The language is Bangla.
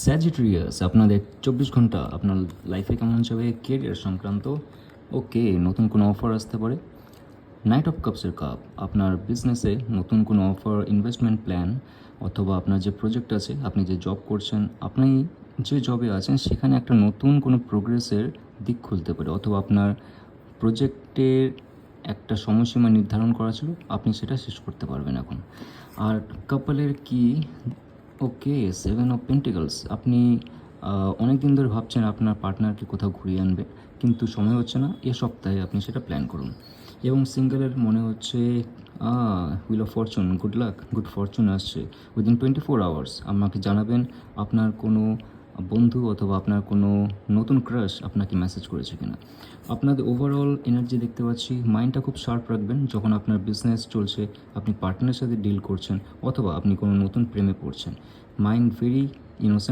স্যাজিটেরিয়াস, আপনাদের 24 ঘন্টা আপনার লাইফে কেমন যাবে কেরিয়ার সংক্রান্ত। ওকে, নতুন কোনো অফার আসতে পারে। নাইট অফ কাপসের কাপ, আপনার বিজনেসে নতুন কোনো অফার, ইনভেস্টমেন্ট প্ল্যান, অথবা আপনার যে প্রজেক্ট আছে, আপনি যে জব করছেন, আপনি যে জবে আছেন সেখানে একটা নতুন কোনো প্রোগ্রেসের দিক খুলতে পারে, অথবা আপনার প্রজেক্টের একটা সময়সীমা নির্ধারণ করা ছিল, আপনি সেটা শেষ করতে পারবেন এখন। আর কাপলের কি, ওকে, 7 অফ পেন্টিকলস, আপনি অনেক দিন ধরে ভাবছেন আপনার পার্টনারকে কোথাও ঘুরিয়ে আনবে, কিন্তু সময় হচ্ছে না। এ সপ্তাহে আপনি সেটা প্ল্যান করুন। এবং সিঙ্গেলের মনে হচ্ছে wheel of Fortune, good luck, good Fortune আসছে উইদিন 24 আওয়ার্স। আমাকে জানাবেন আপনার কোনো বন্ধু অথবা আপনার কোনো নতুন ক্রাশ আপনাকে মেসেজ করেছে কিনা। আপনাদের ওভারঅল এনার্জি দেখতে পাচ্ছি, মাইন্ডটা খুব শার্প রাখবেন যখন আপনার বিজনেস চলছে, আপনি পার্টনারের সাথে ডিল করছেন, অথবা আপনি কোনো নতুন প্রেমে পড়ছেন। Mind very innocent